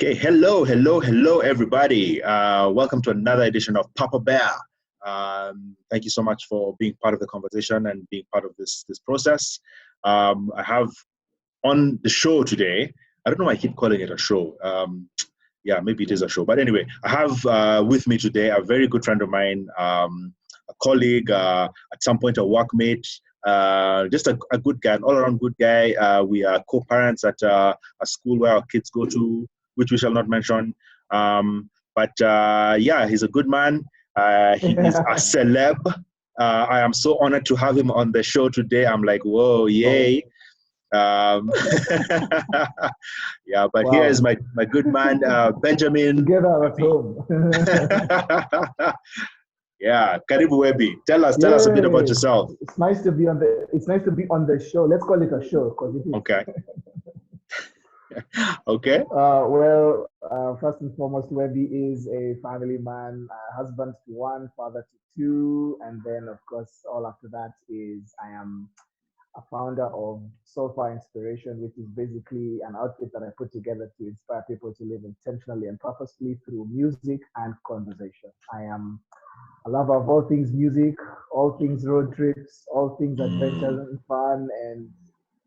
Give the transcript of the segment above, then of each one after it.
Okay, hello, everybody. Welcome to another edition of Papa Bear. Thank you so much for being part of the conversation and being part of this process. I have on the show today, I don't know why I keep calling it a show. Yeah, maybe it is a show. But anyway, I have with me today a very good friend of mine, a colleague, at some point a workmate, just a good guy, an all-around good guy. We are co-parents at a school where our kids go to, which we shall not mention. But yeah, he's a good man. He is a celeb. I am so honored to have him on the show today. I'm like, whoa, yay. Yeah, but wow. Here is my good man, Benjamin. Together at home. Yeah, Benjamin Webi. Tell us a bit about yourself. It's nice to be on the show. Let's call it a show because it is. Okay. Okay. First and foremost, Webi is a family man, husband to one, father to two, and then of course, all after that is I am a founder of So Far Inspiration, which is basically an outfit that I put together to inspire people to live intentionally and purposefully through music and conversation. I am a lover of all things music, all things road trips, all things adventure and fun, and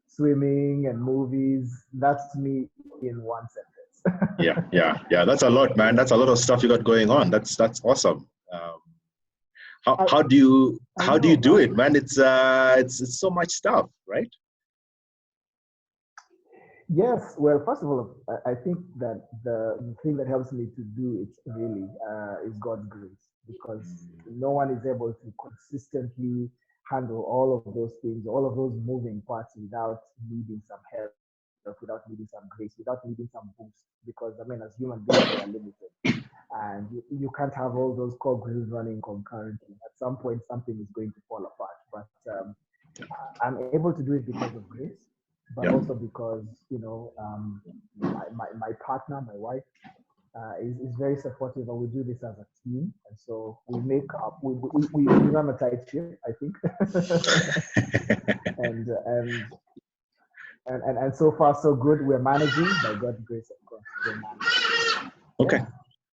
swimming and movies. That's me in one sentence. Yeah. That's a lot, man. That's a lot of stuff you got going on. That's awesome. How do you do it, man? It's so much stuff, right? Yes. Well, first of all, I think that the thing that helps me to do it really is God's grace, because no one is able to consistently handle all of those things, all of those moving parts without needing some help, without needing some grace, without needing some boost. Because I mean, as human beings, we are limited. And you can't have all those core grills running concurrently. At some point, something is going to fall apart. But I'm able to do it because of grace, but also because my partner, my wife, is very supportive, and we do this as a team. And so we make up. We run a tight ship, I think. and so far so good. We're managing by God's grace, of course. We're managing. Okay. Yeah.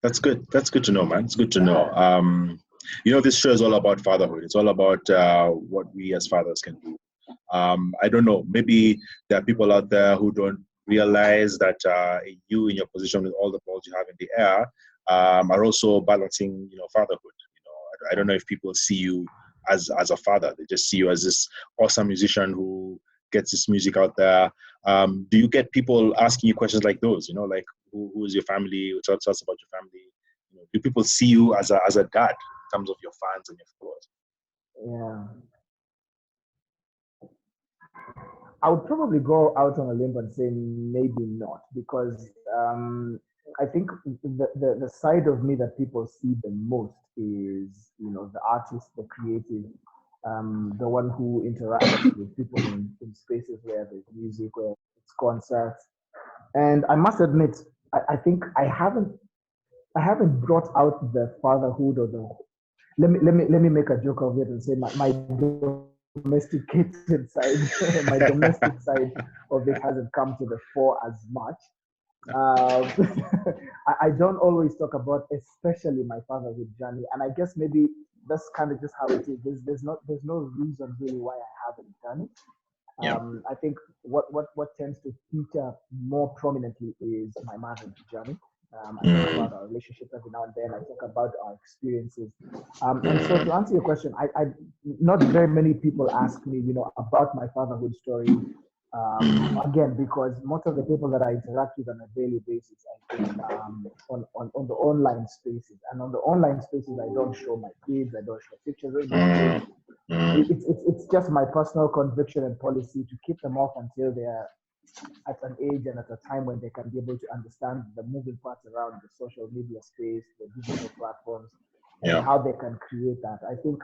That's good. That's good to know, man. It's good to know. This show is all about fatherhood. It's all about what we as fathers can do. I don't know. Maybe there are people out there who don't realize that you, in your position with all the balls you have in the air, are also balancing, fatherhood. I don't know if people see you as a father. They just see you as this awesome musician who gets this music out there. Do you get people asking you questions like those? Like who is your family? Tell us about your family. Do people see you as a dad in terms of your fans and your followers? Yeah. I would probably go out on a limb and say maybe not, because I think the side of me that people see the most is, the artist, the creative, the one who interacts with people in spaces where there's music, where it's concerts. And I must admit, I think I haven't brought out the fatherhood or the. Let me make a joke of it and say my domesticated side, my domestic side of it hasn't come to the fore as much. I don't always talk about, especially my fatherhood journey, and I guess maybe that's kind of just how it is. There's no reason really why I haven't done it. I think what tends to feature more prominently is my mother's journey. I talk about our relationship every now and then. I talk about our experiences. And so to answer your question, I not very many people ask me, about my fatherhood story. Again, because most of the people that I interact with on a daily basis, I think, on the online spaces. And on the online spaces, I don't show my kids, I don't show pictures of my kids. It's just my personal conviction and policy to keep them off until they're at an age and at a time when they can be able to understand the moving parts around the social media space, the digital platforms, and how they can create that. I think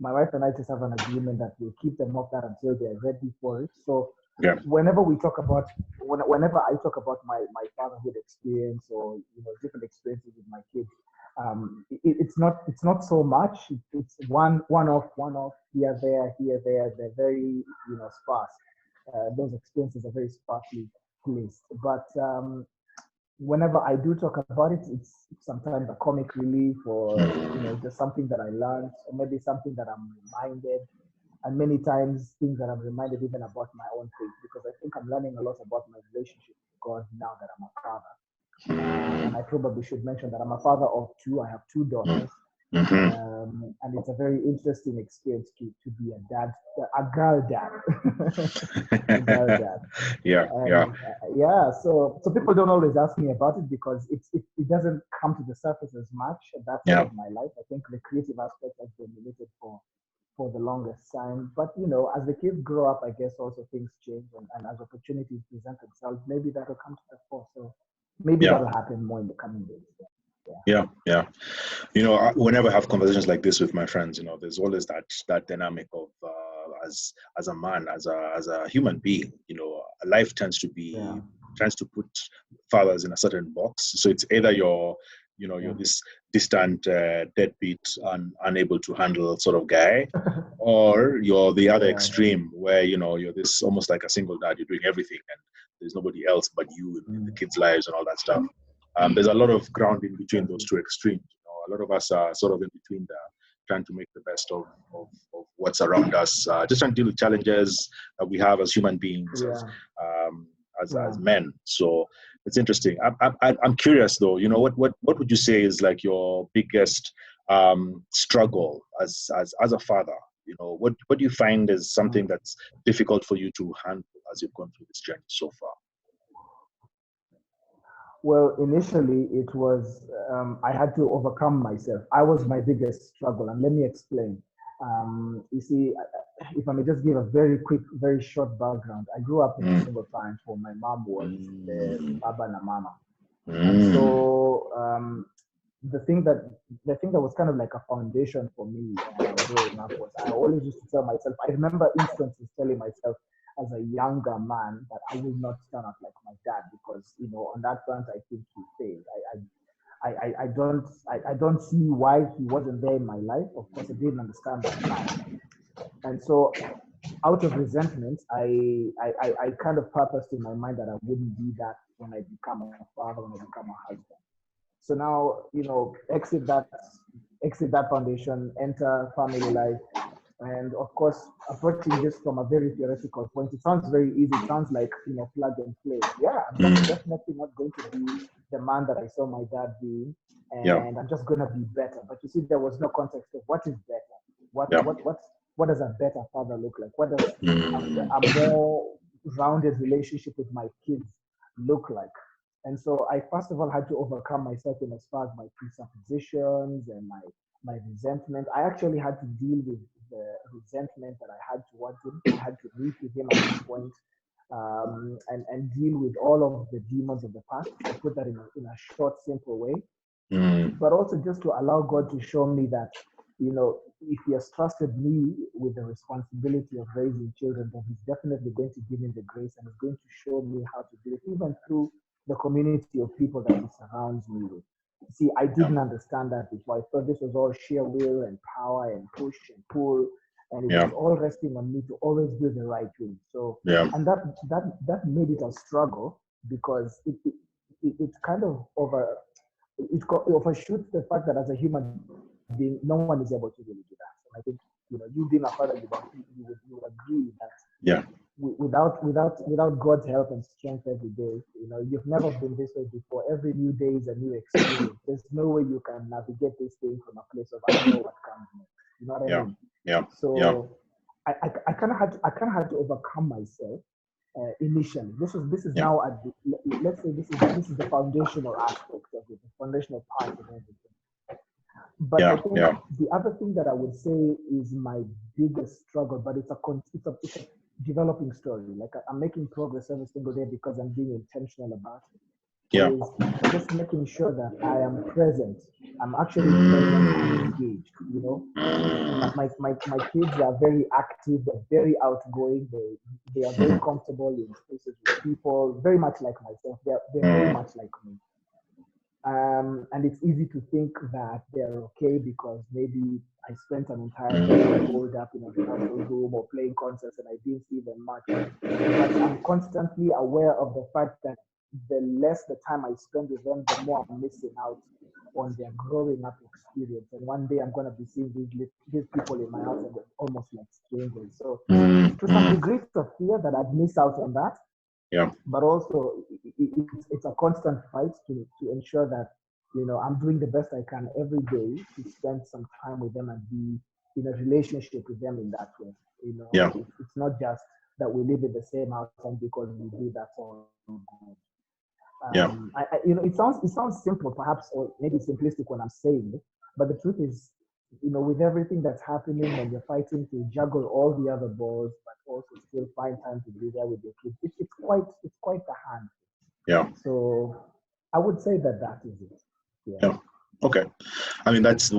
my wife and I just have an agreement that we'll keep them off that until they're ready for it. So whenever I talk about my fatherhood experience or different experiences with my kids, it's not so much. It's one off here there. They're very sparse. Those experiences are very sparsely placed. But whenever I do talk about it, it's sometimes a comic relief, or just something that I learned, or maybe something that I'm reminded, and many times things that I'm reminded even about my own faith, because I think I'm learning a lot about my relationship with God now that I'm a father. And I probably should mention that I'm a father of two. I have two daughters. And it's a very interesting experience to be a dad, a girl dad, a girl dad. Yeah, And so people don't always ask me about it, because it doesn't come to the surface as much at that side of my life. I think the creative aspect has been limited for the longest time. But as the kids grow up, I guess also things change, and as opportunities present themselves, maybe that'll come to the fore. So maybe that'll happen more in the coming days. Yeah. Whenever I have conversations like this with my friends, there's always that dynamic of as a man, as a human being, life tends to put fathers in a certain box. So it's either you're this distant deadbeat and unable to handle sort of guy, or you're the other extreme where you're this almost like a single dad. You're doing everything, and there's nobody else but you in the kids' lives and all that stuff. There's a lot of ground in between those two extremes. A lot of us are sort of in between there, trying to make the best of what's around us, just trying to deal with challenges that we have as human beings, as men. So it's interesting. I'm curious though. What would you say is like your biggest struggle as a father? What do you find is something that's difficult for you to handle as you've gone through this journey so far? Well, initially it was, I had to overcome myself. I was my biggest struggle, and let me explain. You see, if I may just give a very quick, very short background. I grew up in a single parent home. My mom was the baba and mama. And so the thing that was kind of like a foundation for me growing up was, I always used to tell myself, I remember instances telling myself as a younger man that I will not turn out like my dad, because on that front I think he failed. I don't see why he wasn't there in my life. Of course, I didn't understand that time, and so out of resentment, I kind of purposed in my mind that I wouldn't be that when I become a father, when I become a husband. So now, exit that foundation, enter family life. And of course, approaching this from a very theoretical point, it sounds very easy. It sounds like, plug and play. Yeah, I'm definitely not going to be the man that I saw my dad being, and I'm just going to be better. But you see, there was no context of what is better. What does a better father look like? What does a more rounded relationship with my kids look like? And so I first of all had to overcome myself in as far as my presuppositions and my resentment. I actually had to deal with the resentment that I had towards him. I had to meet with him at this point, and deal with all of the demons of the past. I put that in a short, simple way. But also just to allow God to show me that, if he has trusted me with the responsibility of raising children, then he's definitely going to give me the grace, and he's going to show me how to do it, even through the community of people that he surrounds me with. See, I didn't understand that before. I thought this was all sheer will and power and push and pull, and it was all resting on me to always do the right thing. So, and that made it a struggle, because it kind of overshoots the fact that as a human being, no one is able to really do that. So I think, you being a father, you would agree that without God's help and strength every day, you've never been this way before. Every new day is a new experience. There's no way you can navigate this thing from a place of, I don't know what comes next. You know what I mean? Yeah. So I kind of had to overcome myself initially. This is now let's say this is the foundational aspect of it, the foundational part of everything. But I think the other thing that I would say is my biggest struggle, but it's a developing story. Like, I'm making progress every single day because I'm being intentional about it. Is just making sure that I am present. I'm actually present and engaged. My kids are very active. They're very outgoing. They are very comfortable in spaces with people. Very much like myself. They're very much like me. And it's easy to think that they're okay because maybe I spent an entire day holed up in a rehearsal room or playing concerts and I didn't see them much. But I'm constantly aware of the fact that the less the time I spend with them, the more I'm missing out on their growing up experience. And one day I'm going to be seeing these people in my house and they're almost like strangers. So to some degree, it's a fear that I'd miss out on that. Yeah. But also, it's a constant fight to ensure that, I'm doing the best I can every day to spend some time with them and be in a relationship with them in that way. Yeah. It's not just that we live in the same house and because we do, that's all good. Yeah. It sounds simple, perhaps, or maybe simplistic when I'm saying it, but the truth is, with everything that's happening and you're fighting to juggle all the other balls, but also still find time to be there with your kids, it's quite the hand. Yeah. So I would say that is it. Yeah. Okay. I mean, that's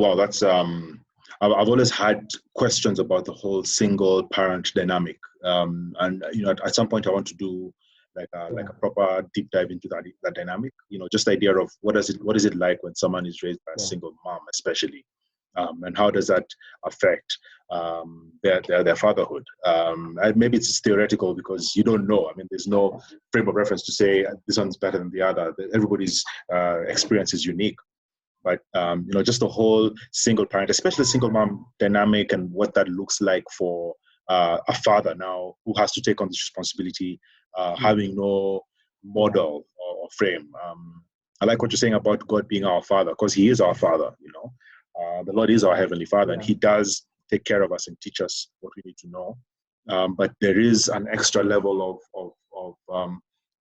I've always had questions about the whole single parent dynamic. And at some point I want to do like a proper deep dive into that dynamic. Just the idea of what is it like when someone is raised by a single mom, especially, and how does that affect their fatherhood? And maybe it's theoretical because you don't know. I mean, there's no frame of reference to say this one's better than the other. Everybody's experience is unique. But just the whole single parent, especially single mom dynamic, and what that looks like for a father now who has to take on this responsibility, having no model or frame. I like what you're saying about God being our Father, because He is our Father. The Lord is our Heavenly Father, and He does take care of us and teach us what we need to know. But there is an extra level of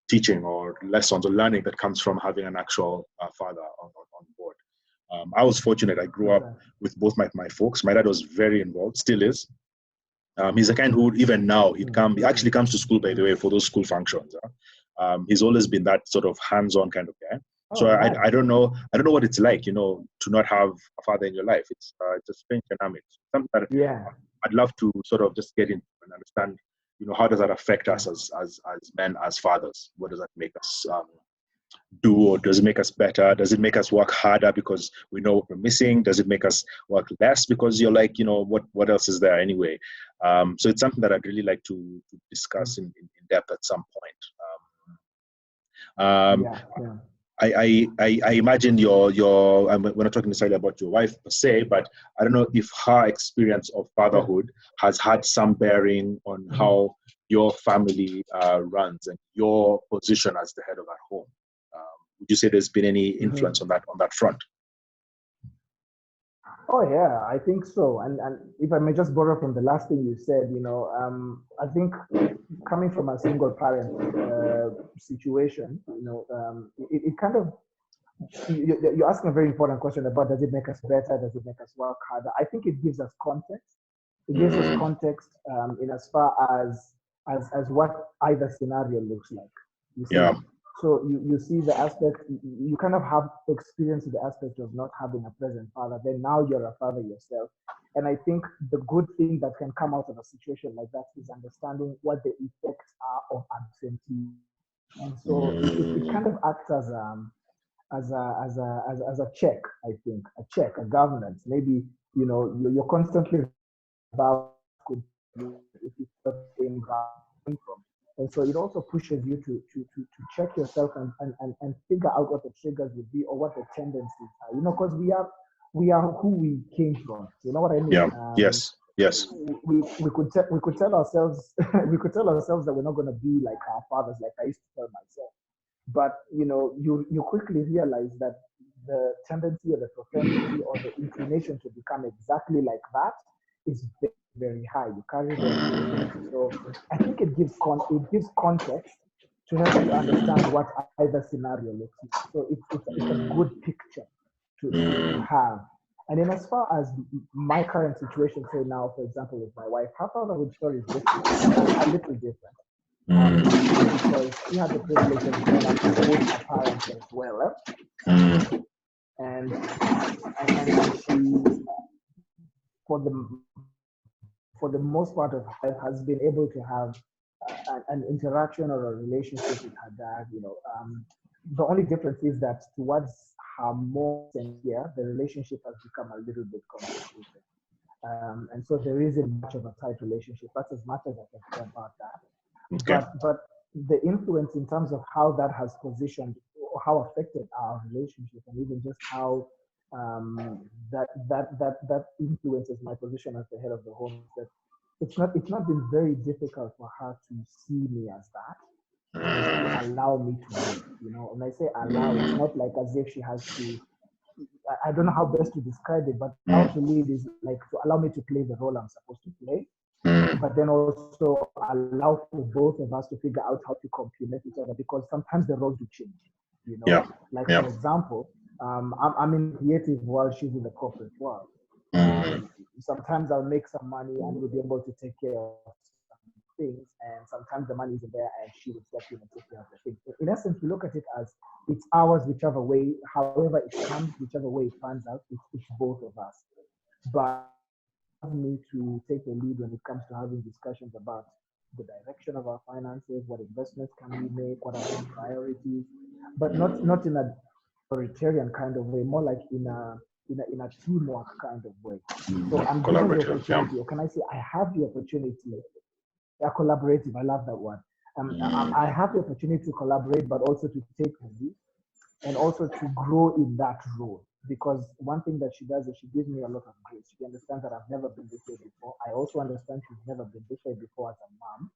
teaching or lessons or learning that comes from having an actual father on board. I was fortunate. I grew up with both my folks. My dad was very involved, still is. He's the kind who, even now, he actually comes to school, by the way, for those school functions. He's always been that sort of hands-on kind of guy. So I don't know what it's like, to not have a father in your life. It's a strange dynamic. Something that I'd love to sort of just get in and understand. How does that affect us as men, as fathers? What does that make us do, or does it make us better? Does it make us work harder because we know what we're missing? Does it make us work less because you're like, what else is there anyway? So it's something that I'd really like to discuss in depth at some point. I imagine we're not talking necessarily about your wife per se, but I don't know if her experience of fatherhood has had some bearing on how your family runs and your position as the head of that home. Would you say there's been any influence on that front? Oh yeah, I think so. And if I may just borrow from the last thing you said, I think coming from a single parent situation, it kind of, you're asking a very important question about, does it make us better? Does it make us work harder? I think it gives us context. It gives us context in as far as what either scenario looks like. You see? So you see the aspect, you kind of have experience the aspect of not having a present father. Then now you're a father yourself. And I think the good thing that can come out of a situation like that is understanding what the effects are of absentee. And so it kind of acts as a check, I think, a governance. Maybe, you're constantly about if you came from. And so it also pushes you to check yourself and figure out what the triggers would be or what the tendencies are, because we are who we came from. You know what I mean? Yeah. Yes. We could tell ourselves that we're not going to be like our fathers, like I used to tell myself. But you quickly realize that the tendency or the propensity or the inclination to become exactly like that is very, very high. You carry them. So I think it gives context to help you understand what either scenario looks like. So it's a good picture to have. And then as far as my current situation, say now, for example, with my wife, her fatherhood story is different, a little different. Because she had the privilege of growing up with both her parents as well. And she, for the most part of her life, has been able to have an interaction or a relationship with her dad. The only difference is that towards her more year, the relationship has become a little bit complicated. And so there isn't much of a tight relationship. That's as much as I can say about that. Okay. But the influence in terms of how that has positioned or how affected our relationship, and even just how that influences my position as the head of the home, is that it's not been very difficult for her to see me as that, and to allow me to be. When I say allow, it's not like as if she has to. I don't know how best to describe it, but allow to lead is like to allow me to play the role I'm supposed to play, but then also allow for both of us to figure out how to complement each other, because sometimes the roles do change. Yeah. Like Yeah. for example, I'm in creative world, she's in the corporate world. Sometimes I'll make some money and we'll be able to take care of some things, and sometimes the money isn't there and she would step in and take care of the things. In essence, we look at it as it's ours, whichever way, however it comes, whichever way it pans out, it's both of us. But me to take the lead when it comes to having discussions about the direction of our finances, what investments can we make, what are our priorities, but not in a authoritarian kind of way, more like in a teamwork kind of way. So I'm given the opportunity, or can I say I have the opportunity, collaborative, I love that word. I have the opportunity to collaborate, but also to take the lead and also to grow in that role. Because one thing that she does is she gives me a lot of grace. She understands that I've never been this way before. I also understand she's never been this way before as a mom.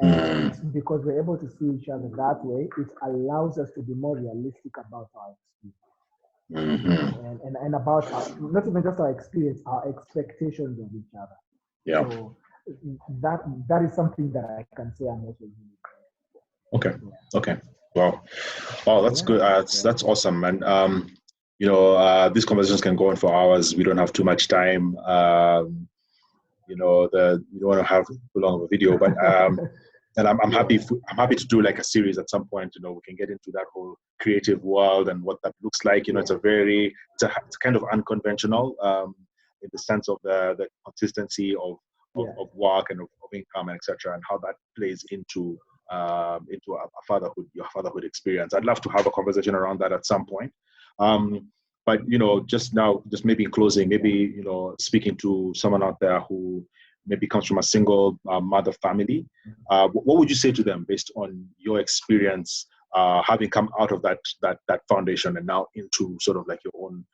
And because we're able to see each other that way, it allows us to be more realistic about our experience. And about not even just our experience, our expectations of each other. Yeah. So that is something that I can say I'm also really grateful. Okay. Okay. Wow, that's good. That's awesome, man. These conversations can go on for hours. We don't have too much time. We don't want to have too long of a video, but and I'm happy to do like a series at some point. We can get into that whole creative world and what that looks like. It's it's kind of unconventional in the sense of the consistency of work and of income, etc., and how that plays into a your fatherhood experience. I'd love to have a conversation around that at some point. But just maybe in closing, maybe speaking to someone out there who maybe comes from a single mother family, what would you say to them based on your experience, having come out of that foundation and now into sort of like your own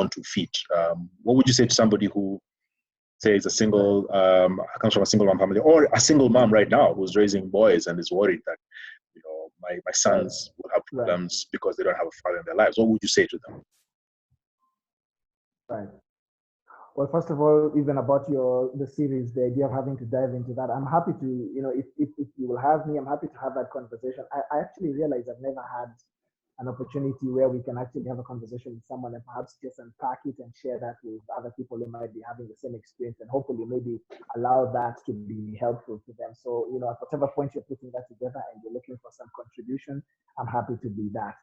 2 feet? What would you say to somebody who say is a single comes from a single mom family, or a single mom right now who's raising boys and is worried that my sons will have problems because they don't have a father in their lives? What would you say to them? Right. Well, first of all, even about the series, the idea of having to dive into that, I'm happy to, if you will have me, I'm happy to have that conversation. I actually realize I've never had an opportunity where we can actually have a conversation with someone and perhaps just unpack it and share that with other people who might be having the same experience, and hopefully maybe allow that to be helpful to them. So, at whatever point you're putting that together and you're looking for some contribution, I'm happy to be that,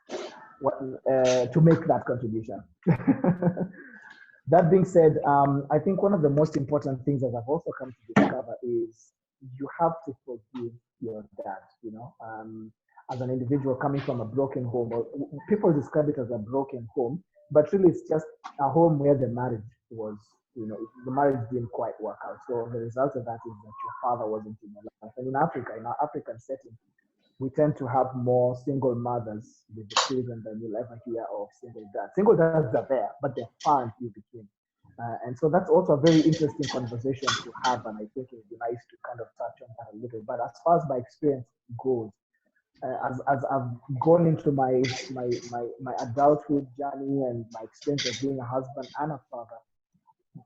to make that contribution. That being said, I think one of the most important things that I've also come to discover is you have to forgive your dad, as an individual coming from a broken home, or people describe it as a broken home, but really it's just a home where the marriage was, the marriage didn't quite work out. So the result of that is that your father wasn't in your life. And in our African setting, we tend to have more single mothers with the children than you'll ever hear of single dads. Single dads are there, but they're far and few between. And so that's also a very interesting conversation to have, and I think it would be nice to kind of touch on that a little. But as far as my experience goes, as I've gone into my adulthood journey and my experience of being a husband and a father,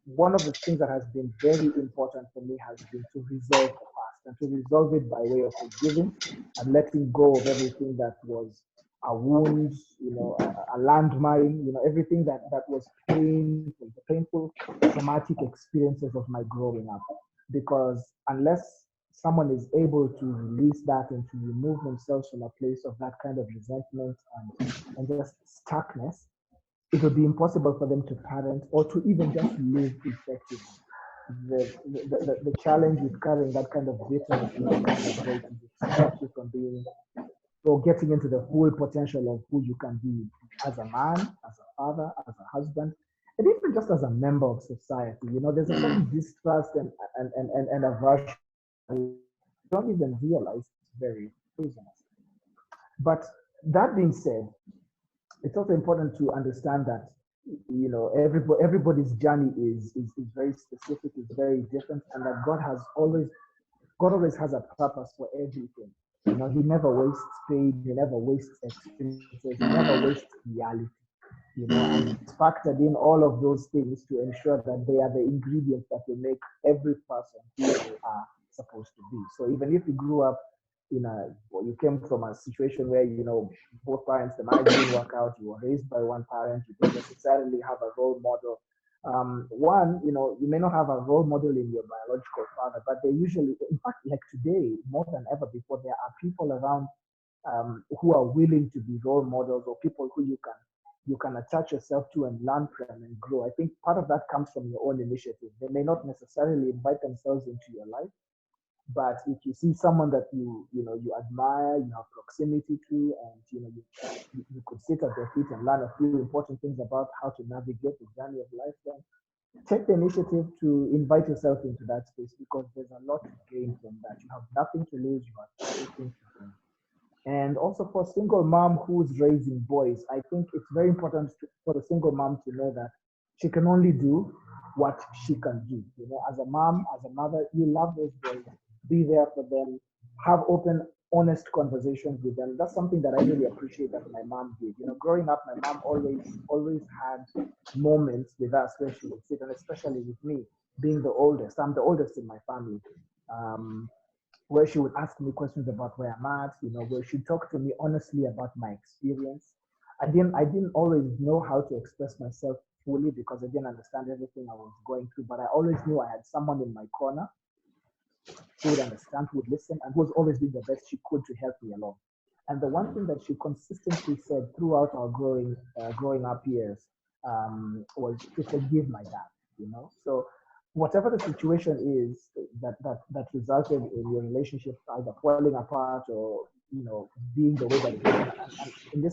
one of the things that has been very important for me has been to resolve the past, and to resolve it by way of forgiving and letting go of everything that was a wound, a landmine, everything that was painful, the painful, traumatic experiences of my growing up. Because unless someone is able to release that and to remove themselves from a place of that kind of resentment and just stuckness, it would be impossible for them to parent or to even just live effectively. The challenge with carrying that kind of bitterness and that kind of weight is it stops you from being, or getting into the full potential of who you can be as a man, as a father, as a husband, and even just as a member of society. There's a certain distrust and aversion you don't even realize very poisonous. But that being said, it's also important to understand that everybody's journey is very specific, is very different, and that God always has a purpose for everything. He never wastes pain, he never wastes experiences, he never wastes reality. And he's factored in all of those things to ensure that they are the ingredients that will make every person who they are supposed to be. So even if you grew up you came from a situation where, both parents, the marriage didn't work out, you were raised by one parent, you don't necessarily have a role model. You may not have a role model in your biological father, but they usually, in fact, like today, more than ever before, there are people around who are willing to be role models, or people who you can attach yourself to and learn from and grow. I think part of that comes from your own initiative. They may not necessarily invite themselves into your life, but if you see someone that you admire, you have proximity to, and you could sit at their feet and learn a few important things about how to navigate the journey of life, then take the initiative to invite yourself into that space, because there's a lot to gain from that. You have nothing to lose, you have everything to gain. And also for a single mom who's raising boys, I think it's very important for the single mom to know that she can only do what she can do. As a mom, as a mother, you love those boys, be there for them, have open, honest conversations with them. That's something that I really appreciate that my mom did. Growing up, my mom always had moments with us where she would sit, and especially with me being the oldest. I'm the oldest in my family. Where she would ask me questions about where I'm at, where she'd talk to me honestly about my experience. I didn't always know how to express myself fully because I didn't understand everything I was going through, but I always knew I had someone in my corner who would understand, who would listen, and who was always doing the best she could to help me along. And the one thing that she consistently said throughout our growing up years was to forgive my dad. So whatever the situation is that resulted in your relationship either falling apart or being the way that it is, and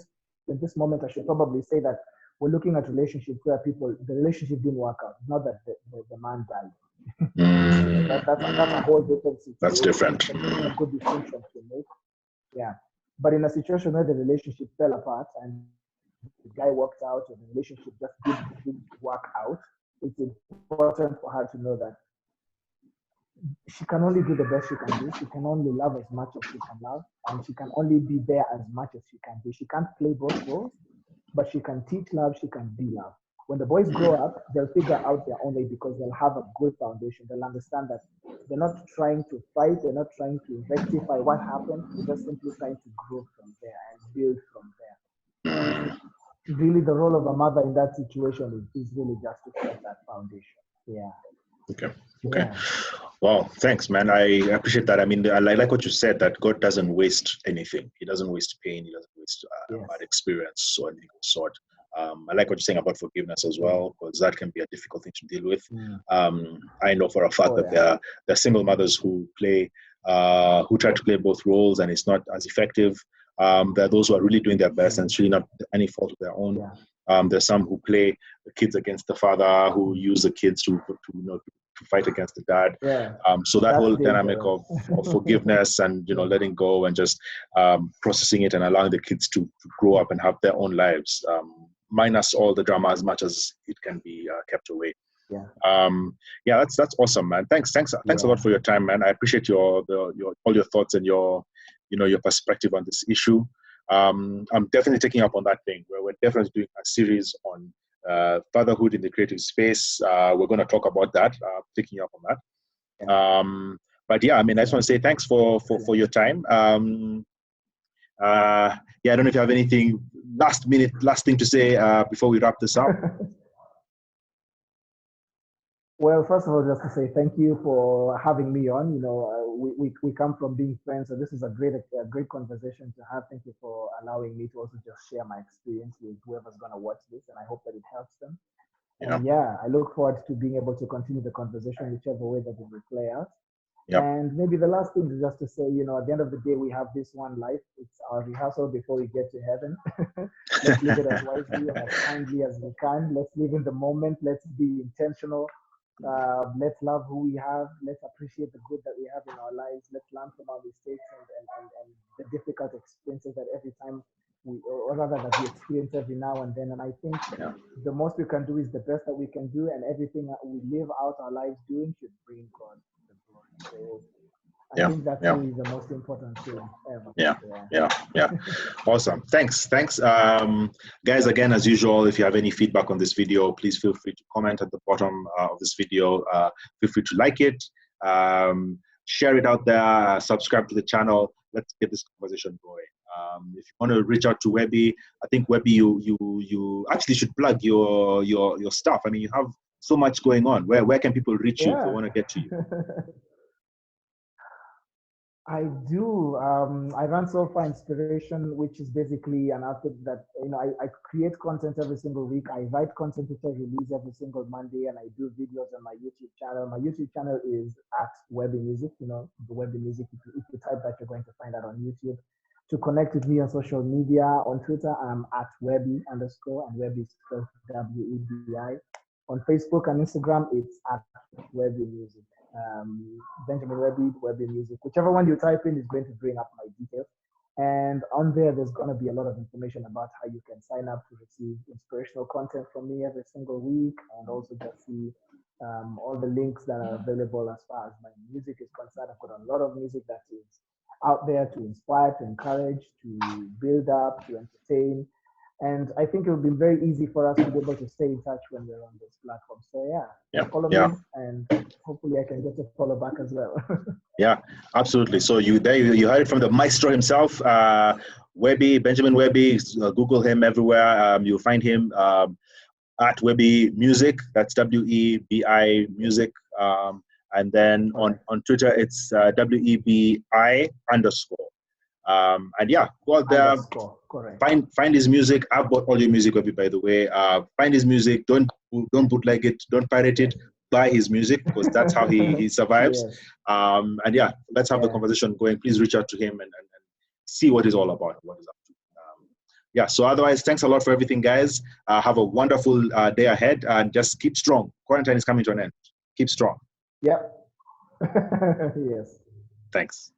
in this moment I should probably say that we're looking at relationships where the relationship didn't work out, not that the man died. That's a whole different situation. That's different. A good distinction to make. Yeah. But in a situation where the relationship fell apart and the guy walked out and the relationship just didn't work out, it's important for her to know that she can only do the best she can do. She can only love as much as she can love, and she can only be there as much as she can be. She can't play both roles, but she can teach love, she can be love. When the boys grow up, they'll figure out their own way because they'll have a good foundation. They'll understand that they're not trying to fight, they're not trying to rectify what happened, they're just simply trying to grow from there and build from there. Really, the role of a mother in that situation is really just to set that foundation. Yeah. Okay. Yeah. Wow. Thanks, man. I appreciate that. I mean, I like what you said, that God doesn't waste anything. He doesn't waste pain. He doesn't waste bad experience or anything of the sort. I like what you're saying about forgiveness as well, because that can be a difficult thing to deal with. I know for a fact that there are single mothers who try to play both roles, and it's not as effective. There are those who are really doing their best, and it's really not any fault of their own. There's some who play the kids against the father, who use the kids to fight against the dad. So that whole dynamic of forgiveness and letting go and just processing it and allowing the kids to grow up and have their own lives, minus all the drama as much as it can be kept away. That's awesome, man. Thanks a lot for your time, man. I appreciate all your thoughts and your perspective on this issue. I'm definitely taking up on that thing where we're definitely doing a series on fatherhood in the creative space. We're going to talk about that, taking up on that. But yeah, I mean, I just want to say thanks for your time. I don't know if you have anything last thing to say before we wrap this up. Well, first of all, just to say thank you for having me on. We come from being friends, so this is a great conversation to have. Thank you for allowing me to also just share my experience with whoever's going to watch this, and I hope that it helps them. And I look forward to being able to continue the conversation whichever way that it will play out. And maybe the last thing is just to say, at the end of the day, we have this one life. It's our rehearsal before we get to heaven. Let's live it as wisely and as kindly as we can. Let's live in the moment. Let's be intentional. Let's love who we have. Let's appreciate the good that we have in our lives. Let's learn from our mistakes and the difficult experiences that every time or rather that we experience every now and then. And I think Yeah. the most we can do is the best that we can do, and everything that we live out our lives doing should bring God the glory. So I Yeah. think that's Yeah. really the most important thing ever. Yeah. Awesome. Thanks. Guys, again, as usual, if you have any feedback on this video, please feel free to comment at the bottom of this video. Feel free to like it, share it out there, subscribe to the channel. Let's get this conversation going. If you want to reach out to Webi, I think Webi, you actually should plug your stuff. I mean, you have so much going on. Where can people reach you if they want to get to you? I do. I run Soulfire Inspiration, which is basically an outfit that, I create content every single week. I write content which I release every single Monday, and I do videos on my YouTube channel. My YouTube channel is at Webi Music, the Webi Music. If you type that, you're going to find that on YouTube. To connect with me on social media, on Twitter, I'm at Webi_, and Webi is spelled WEBI. On Facebook and Instagram, it's at Webi Music. Benjamin Webi, Webi Music. Whichever one you type in is going to bring up my details. And on there's going to be a lot of information about how you can sign up to receive inspirational content from me every single week, and also just see all the links that are available as far as my music is concerned. I've got a lot of music that is out there to inspire, to encourage, to build up, to entertain. And I think it would be very easy for us to be able to stay in touch when we're on this platform. So follow me, and hopefully I can get a follow back as well. Yeah, absolutely. So you heard it from the maestro himself, Webi, Benjamin Webi. Google him everywhere. You'll find him at Webi Music. That's WEBI Music. And then on Twitter, it's WEBI_. And go out there. Correct. Find his music. I've bought all your music, Webi, by the way. Find his music. Don't bootleg it. Don't pirate it. Buy his music, because that's how he survives. Yes. Let's have the conversation going. Please reach out to him and see what he's all about, what he's up to. So otherwise, thanks a lot for everything, guys. Have a wonderful day ahead, and just keep strong. Quarantine is coming to an end. Keep strong. Yep. Yes. Thanks.